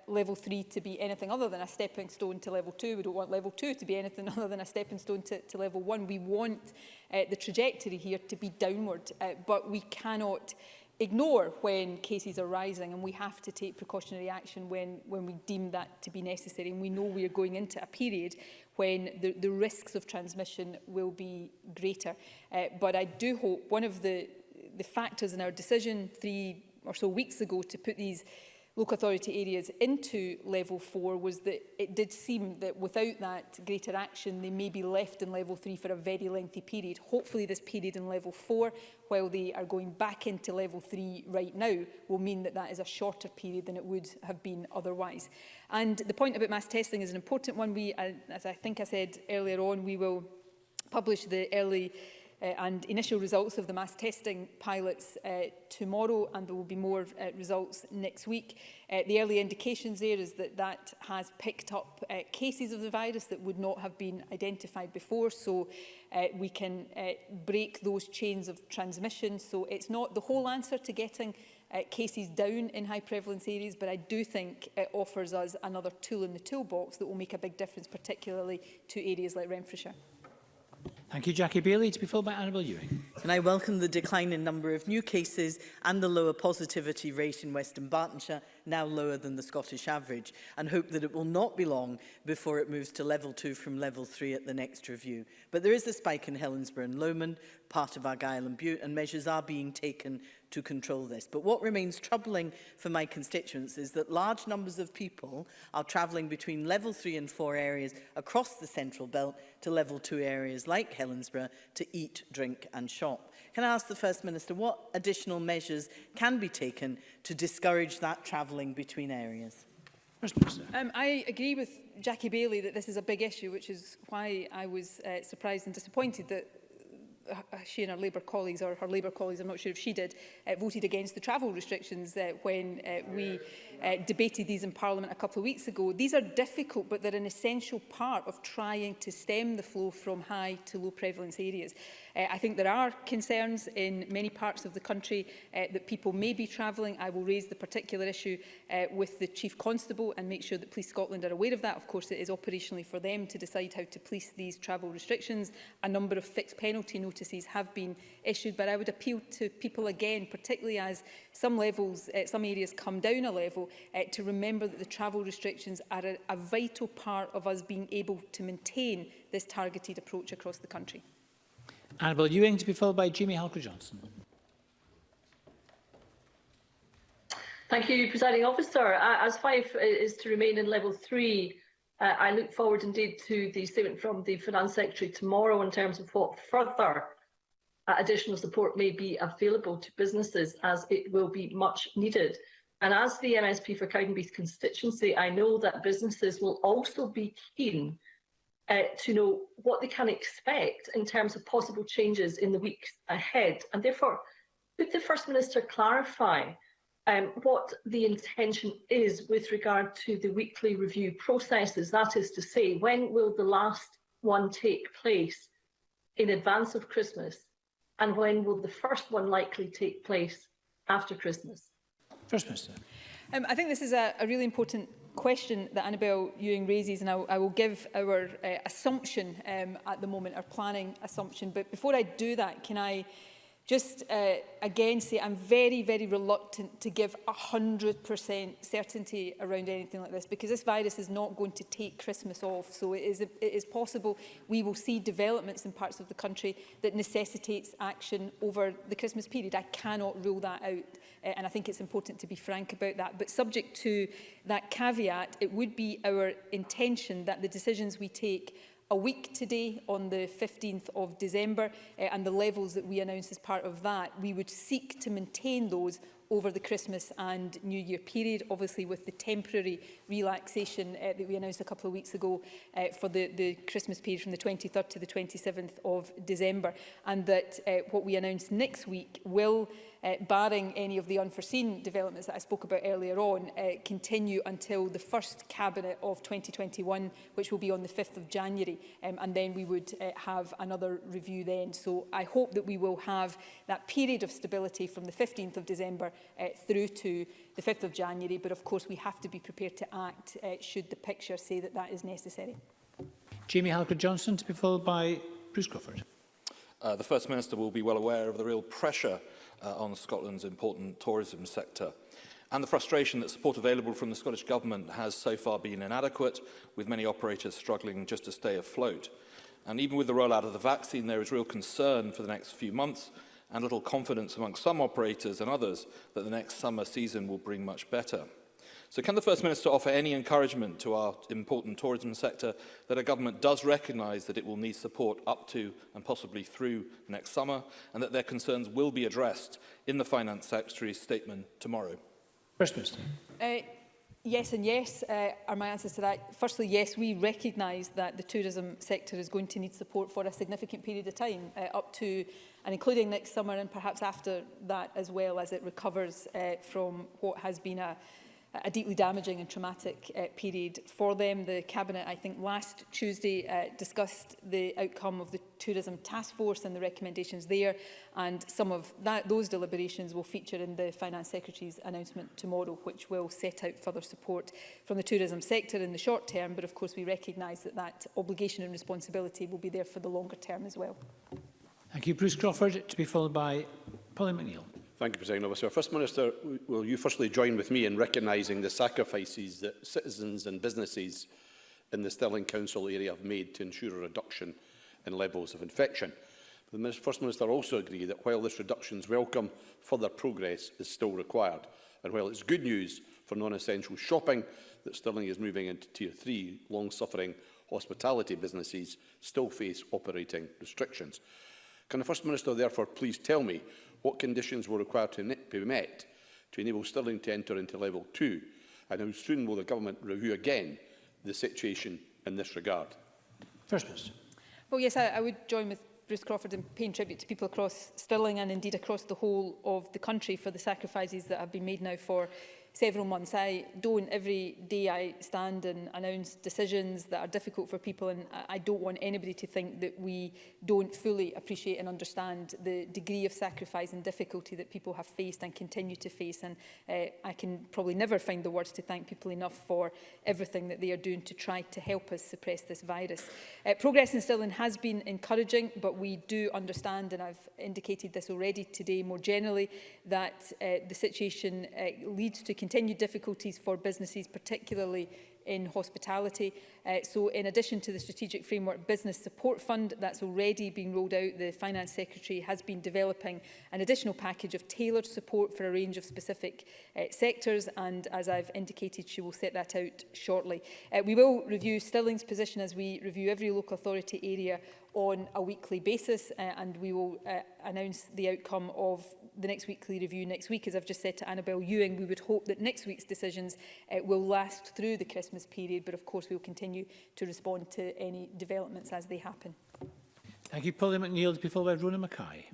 level 3 to be anything other than a stepping stone to level 2. We don't want level 2 to be anything other than a stepping stone to level 1. We want the trajectory here to be downward, but we cannot ignore when cases are rising, and we have to take precautionary action when we deem that to be necessary. And we know we are going into a period when the risks of transmission will be greater. But I do hope one of the factors in our decision 3 or so weeks ago to put these local authority areas into level 4 was that it did seem that without that greater action they may be left in level 3 for a very lengthy period. Hopefully this period in level 4, while they are going back into level 3 right now, will mean that that is a shorter period than it would have been otherwise. And the point about mass testing is an important one. We, as I think I said earlier on, we will publish the early and initial results of the mass testing pilots tomorrow, and there will be more results next week. The early indications there is that that has picked up cases of the virus that would not have been identified before, so we can break those chains of transmission. So it's not the whole answer to getting cases down in high prevalence areas, but I do think it offers us another tool in the toolbox that will make a big difference, particularly to areas like Renfrewshire. Thank you, Jackie Bailey. To be followed by Annabel Ewing. And I welcome the decline in number of new cases and the lower positivity rate in Western Bartonshire, now lower than the Scottish average, and hope that it will not be long before it moves to level 2 from level 3 at the next review. But there is a spike in Helensburgh and Lomond, part of Argyll and Bute, and measures are being taken to control this. But what remains troubling for my constituents is that large numbers of people are travelling between level 3 and 4 areas across the central belt to level 2 areas like Helensburgh to eat, drink and shop. Can I ask the First Minister what additional measures can be taken to discourage that travelling between areas? I agree with Jackie Bailey that this is a big issue, which is why I was surprised and disappointed that she and her Labour colleagues, or her Labour colleagues, I'm not sure if she did, voted against the travel restrictions when we debated these in Parliament a couple of weeks ago. These are difficult, but they're an essential part of trying to stem the flow from high to low prevalence areas. I think there are concerns in many parts of the country that people may be travelling. I will raise the particular issue with the Chief Constable and make sure that Police Scotland are aware of that. Of course, it is operationally for them to decide how to police these travel restrictions. A number of fixed penalty notices have been issued, but I would appeal to people again, particularly as some levels, some areas come down a level, to remember that the travel restrictions are a vital part of us being able to maintain this targeted approach across the country. Annabel Ewing, to be followed by Jamie Halker-Johnson. Thank you, Presiding Officer. As Fife is to remain in level 3, I look forward indeed to the statement from the Finance Secretary tomorrow in terms of what further additional support may be available to businesses, as it will be much needed. And as the MSP for Cowdenbeath constituency, I know that businesses will also be keen to know what they can expect in terms of possible changes in the weeks ahead. And therefore, could the First Minister clarify what the intention is with regard to the weekly review processes? That is to say, when will the last one take place in advance of Christmas, and when will the first one likely take place after Christmas? First Minister. I think this is a really important question that Annabel Ewing raises, and I will give our assumption at the moment, our planning assumption. But before I do that, can I just again say I'm very, very reluctant to give 100% certainty around anything like this, because this virus is not going to take Christmas off. So it is possible we will see developments in parts of the country that necessitates action over the Christmas period. I cannot rule that out, and I think it's important to be frank about that. But subject to that caveat, it would be our intention that the decisions we take a week today, on the 15th of December, and the levels that we announced as part of that, we would seek to maintain those over the Christmas and New Year period, obviously with the temporary relaxation that we announced a couple of weeks ago for the Christmas period from the 23rd to the 27th of December, and that what we announce next week will, barring any of the unforeseen developments that I spoke about earlier on, continue until the first Cabinet of 2021, which will be on the 5th of January, and then we would have another review then. So I hope that we will have that period of stability from the 15th of December through to the 5th of January, but of course we have to be prepared to act should the picture say that that is necessary. Jamie Halker-Johnson, to be followed by Bruce Crawford. The First Minister will be well aware of the real pressure on Scotland's important tourism sector and the frustration that support available from the Scottish Government has so far been inadequate, with many operators struggling just to stay afloat. And even with the rollout of the vaccine, there is real concern for the next few months and little confidence amongst some operators and others that the next summer season will bring much better. So can the First Minister offer any encouragement to our important tourism sector that a government does recognise that it will need support up to and possibly through next summer, and that their concerns will be addressed in the Finance Secretary's statement tomorrow? First Minister. Yes and yes are my answers to that. Firstly, yes, we recognise that the tourism sector is going to need support for a significant period of time, up to and including next summer, and perhaps after that as well, as it recovers from what has been a deeply damaging and traumatic period for them. The Cabinet, I think, last Tuesday discussed the outcome of the Tourism Task Force and the recommendations there, and some of those deliberations will feature in the Finance Secretary's announcement tomorrow, which will set out further support from the tourism sector in the short term, but of course we recognise that that obligation and responsibility will be there for the longer term as well. Thank you. Bruce Crawford, to be followed by Pauline McNeill. Thank you, President Officer. First Minister, will you firstly join with me in recognising the sacrifices that citizens and businesses in the Stirling Council area have made to ensure a reduction in levels of infection? The First Minister also agree that while this reduction is welcome, further progress is still required. And while it's good news for non-essential shopping that Stirling is moving into Tier 3, long-suffering hospitality businesses still face operating restrictions. Can the First Minister therefore please tell me what conditions were required to be met to enable Stirling to enter into level 2, and how soon will the Government review again the situation in this regard? First Minister. Well, yes, I would join with Bruce Crawford in paying tribute to people across Stirling and indeed across the whole of the country for the sacrifices that have been made now for several months. Every day I stand and announce decisions that are difficult for people, and I don't want anybody to think that we don't fully appreciate and understand the degree of sacrifice and difficulty that people have faced and continue to face. And I can probably never find the words to thank people enough for everything that they are doing to try to help us suppress this virus. Progress in Stirling has been encouraging, but we do understand, and I've indicated this already today more generally, that the situation leads to continued difficulties for businesses, particularly in hospitality. So in addition to the Strategic Framework Business Support Fund that's already been rolled out, the Finance Secretary has been developing an additional package of tailored support for a range of specific sectors, and as I've indicated, she will set that out shortly. We will review Stirling's position as we review every local authority area on a weekly basis, and we will announce the outcome of the next weekly review next week. As I've just said to Annabel Ewing, we would hope that next week's decisions will last through the Christmas period, but of course we will continue to respond to any developments as they happen. Thank you. Polly McNeill, to be followed by Rona Mackay.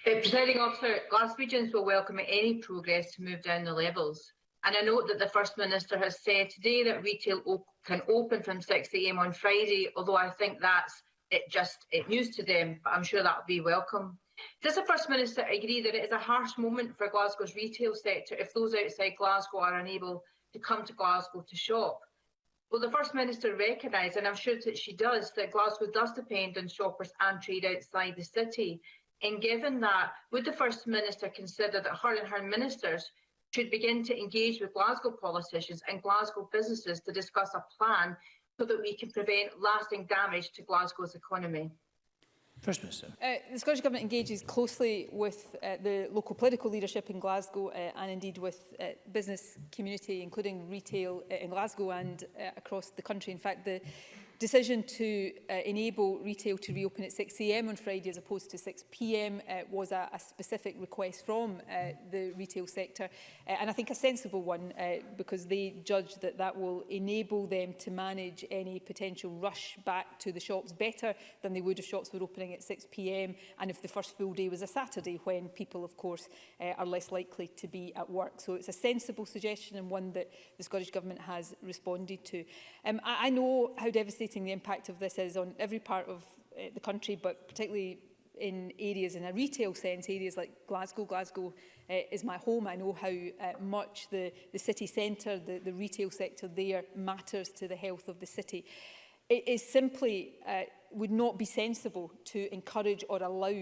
Presiding Officer, Glaswegians will welcome any progress to move down the levels. And I note that the First Minister has said today that retail can open from 6 AM on Friday, although I think that's news to them, but I'm sure that will be welcome. Does the First Minister agree that it is a harsh moment for Glasgow's retail sector if those outside Glasgow are unable to come to Glasgow to shop? Will the First Minister recognise, and I'm sure that she does, that Glasgow does depend on shoppers and trade outside the city? And given that, would the First Minister consider that her and her ministers should begin to engage with Glasgow politicians and Glasgow businesses to discuss a plan so that we can prevent lasting damage to Glasgow's economy? First Minister. The Scottish Government engages closely with the local political leadership in Glasgow and indeed with business community, including retail in Glasgow and across the country. In fact, the decision to enable retail to reopen at 6 AM on Friday as opposed to 6 PM was a specific request from the retail sector, and I think a sensible one, because they judge that that will enable them to manage any potential rush back to the shops better than they would if shops were opening at 6 PM and if the first full day was a Saturday, when people, of course, are less likely to be at work. So it's a sensible suggestion and one that the Scottish Government has responded to. I know how devastating the impact of this is on every part of the country, but particularly in areas in a retail sense, areas like Glasgow. Glasgow is my home. I know how much the city centre, the retail sector there matters to the health of the city. It is simply would not be sensible to encourage or allow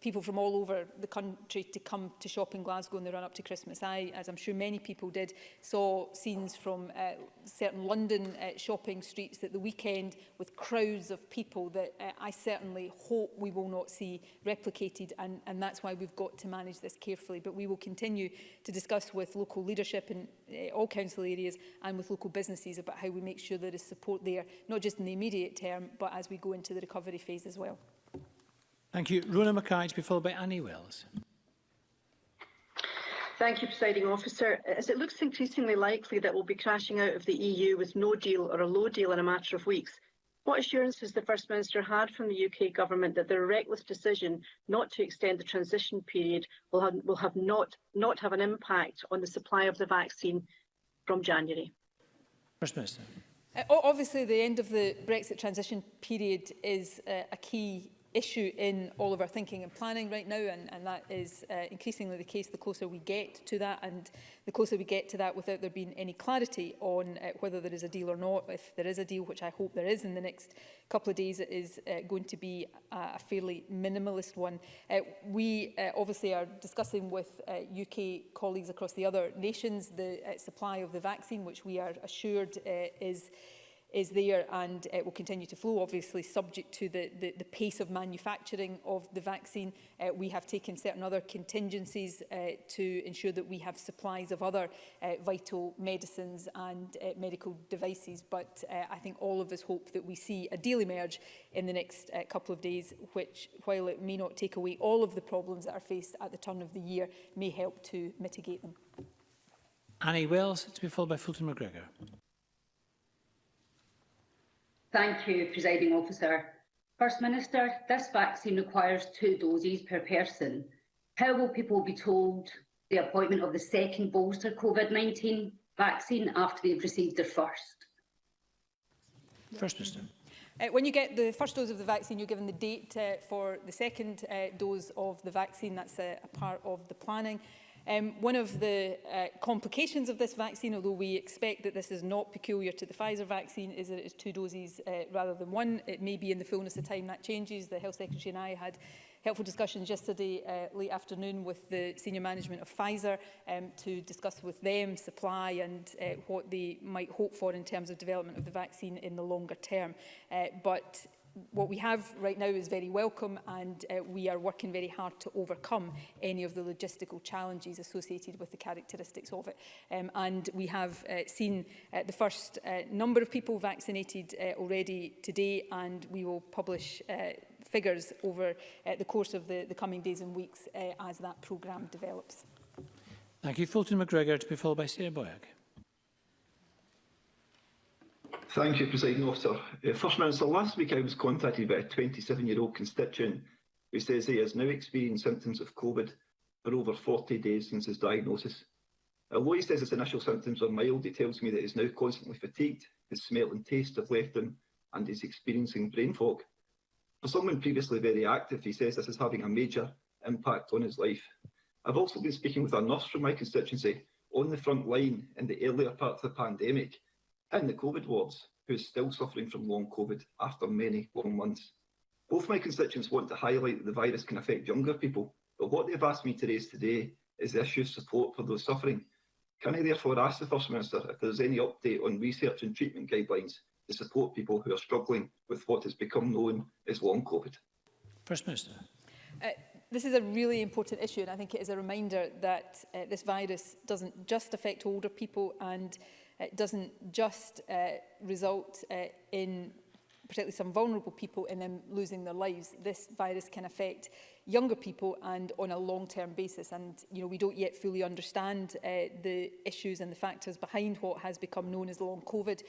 people from all over the country to come to shop in Glasgow in the run-up to Christmas. I, as I'm sure many people did, saw scenes from certain London shopping streets at the weekend with crowds of people that I certainly hope we will not see replicated, and that's why we've got to manage this carefully. But we will continue to discuss with local leadership in all council areas and with local businesses about how we make sure there is support there, not just in the immediate term, but as we go into the recovery phase as well. Thank you. Rona Mackay, to be followed by Annie Wells. Thank you, Presiding Officer. As it looks increasingly likely that we'll be crashing out of the EU with no deal or a low deal in a matter of weeks, what assurance has the First Minister had from the UK Government that their reckless decision not to extend the transition period will not have an impact on the supply of the vaccine from January? First Minister. Obviously, the end of the Brexit transition period is a key issue in all of our thinking and planning right now, and that is increasingly the case the closer we get to that, and the closer we get to that without there being any clarity on whether there is a deal or not. If there is a deal, which I hope there is in the next couple of days, it is going to be a fairly minimalist one. We obviously are discussing with UK colleagues across the other nations the supply of the vaccine, which we are assured is there and will continue to flow, obviously subject to the pace of manufacturing of the vaccine. We have taken certain other contingencies to ensure that we have supplies of other vital medicines and medical devices. But I think all of us hope that we see a deal emerge in the next couple of days, which, while it may not take away all of the problems that are faced at the turn of the year, may help to mitigate them. Annie Wells, to be followed by Fulton McGregor. Thank you, Presiding Officer. First Minister, this vaccine requires 2 doses per person. How will people be told the appointment of the second bolster COVID-19 vaccine after they've received their first? First Minister. When you get the first dose of the vaccine, you're given the date for the second dose of the vaccine. That's a part of the planning. One of the complications of this vaccine, although we expect that this is not peculiar to the Pfizer vaccine, is that it is 2 doses rather than 1. It may be in the fullness of time that changes. The Health Secretary and I had helpful discussions yesterday late afternoon with the senior management of Pfizer to discuss with them supply and what they might hope for in terms of development of the vaccine in the longer term. But what we have right now is very welcome, and we are working very hard to overcome any of the logistical challenges associated with the characteristics of it. And we have seen the first number of people vaccinated already today, and we will publish figures over the course of the coming days and weeks as that programme develops. Thank you. Fulton McGregor, to be followed by Sarah Boyack. Thank you, Presiding Officer. First Minister, last week I was contacted by a 27-year-old constituent who says he has now experienced symptoms of COVID for over 40 days since his diagnosis. Although he says his initial symptoms are mild, he tells me that he's now constantly fatigued, his smell and taste have left him, and he's experiencing brain fog. For someone previously very active, he says this is having a major impact on his life. I've also been speaking with a nurse from my constituency on the front line in the earlier part of the pandemic in the COVID wards, who is still suffering from long COVID after many long months. Both my constituents want to highlight that the virus can affect younger people, but what they've asked me to raise today is the issue of support for those suffering. Can I therefore ask the First Minister if there is any update on research and treatment guidelines to support people who are struggling with what has become known as long COVID? First Minister. This is a really important issue, and I think it is a reminder that this virus doesn't just affect older people, and it doesn't just result in particularly some vulnerable people in them losing their lives. This virus can affect younger people and on a long-term basis. And we don't yet fully understand the issues and the factors behind what has become known as long COVID,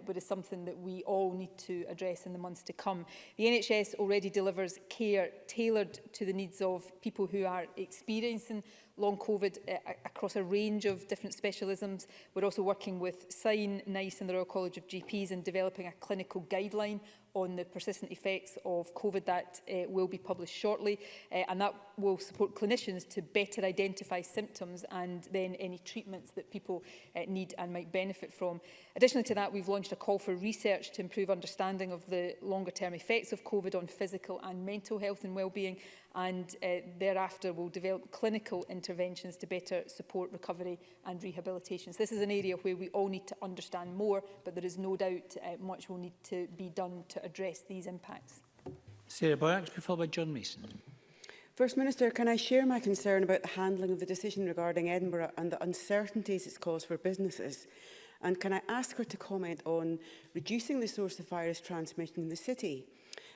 but it's something that we all need to address in the months to come. The NHS already delivers care tailored to the needs of people who are experiencing long COVID across a range of different specialisms. We're also working with SIGN, NICE and the Royal College of GPs in developing a clinical guideline on the persistent effects of COVID that will be published shortly, and that will support clinicians to better identify symptoms and then any treatments that people need and might benefit from. Additionally to that, we've launched a call for research to improve understanding of the longer term effects of COVID on physical and mental health and well-being, and thereafter we'll develop clinical interventions to better support recovery and rehabilitation. So this is an area where we all need to understand more, but there is no doubt much will need to be done to address these impacts. Sarah Boyack, to be followed by John Mason. First Minister, can I share my concern about the handling of the decision regarding Edinburgh and the uncertainties it's caused for businesses? And can I ask her to comment on reducing the source of virus transmission in the city?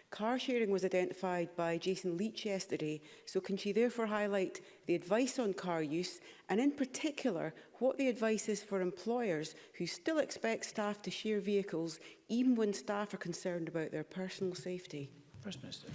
Car sharing was identified by Jason Leach yesterday, so can she therefore highlight the advice on car use, and in particular, what the advice is for employers who still expect staff to share vehicles, even when staff are concerned about their personal safety? First Minister.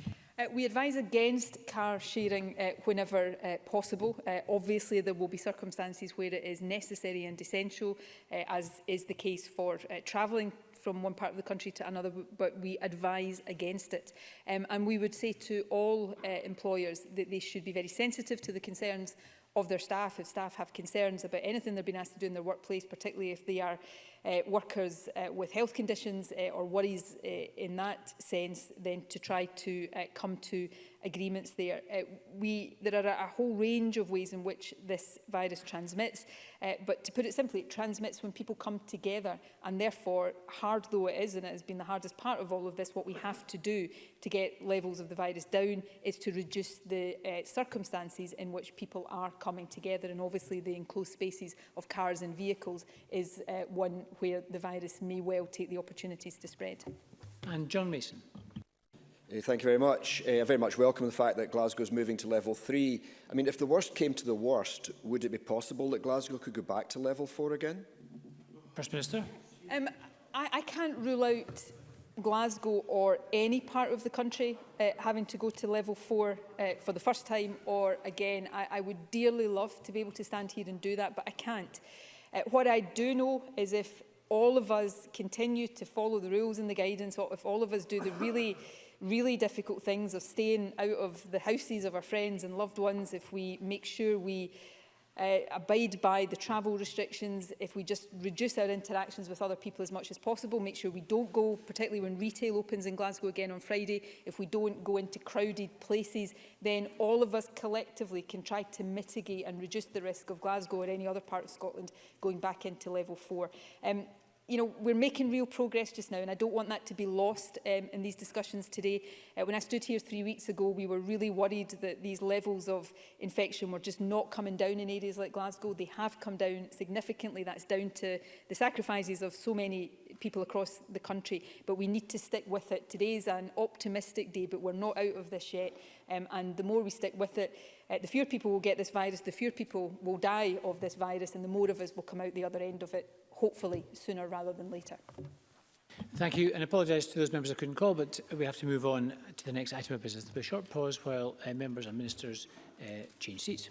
We advise against car sharing whenever possible. Obviously, there will be circumstances where it is necessary and essential, as is the case for travelling from one part of the country to another, but we advise against it. And we would say to all employers that they should be very sensitive to the concerns of their staff. If staff have concerns about anything they're being asked to do in their workplace, particularly if they are workers with health conditions or worries in that sense, then to try to come to agreements there. There are a whole range of ways in which this virus transmits, but to put it simply, it transmits when people come together, and therefore, hard though it is, and it has been the hardest part of all of this, what we have to do to get levels of the virus down is to reduce the circumstances in which people are coming together, and obviously the enclosed spaces of cars and vehicles is one where the virus may well take the opportunities to spread. And John Mason. Thank you very much. I very much welcome the fact that Glasgow is moving to level 3. I mean, if the worst came to the worst, would it be possible that Glasgow could go back to level 4 again? First Minister. I can't rule out Glasgow or any part of the country having to go to level 4 for the first time or again. I would dearly love to be able to stand here and do that, but I can't. What I do know is if all of us continue to follow the rules and the guidance, or if all of us do the really difficult things of staying out of the houses of our friends and loved ones, if we make sure we abide by the travel restrictions, if we just reduce our interactions with other people as much as possible, make sure we don't go, particularly when retail opens in Glasgow again on Friday, if we don't go into crowded places, then all of us collectively can try to mitigate and reduce the risk of Glasgow or any other part of Scotland going back into level 4. You know, we're making real progress just now, and I don't want that to be lost in these discussions today. When I stood here 3 weeks ago, we were really worried that these levels of infection were just not coming down in areas like Glasgow. They have come down significantly. That's down to the sacrifices of so many people across the country, but we need to stick with it. Today's an optimistic day, but we're not out of this yet. And the more we stick with it, the fewer people will get this virus, the fewer people will die of this virus, and the more of us will come out the other end of it, hopefully sooner rather than later. Thank you, and apologise to those members I couldn't call, but we have to move on to the next item of business. There'll be a short pause while members and ministers change seats.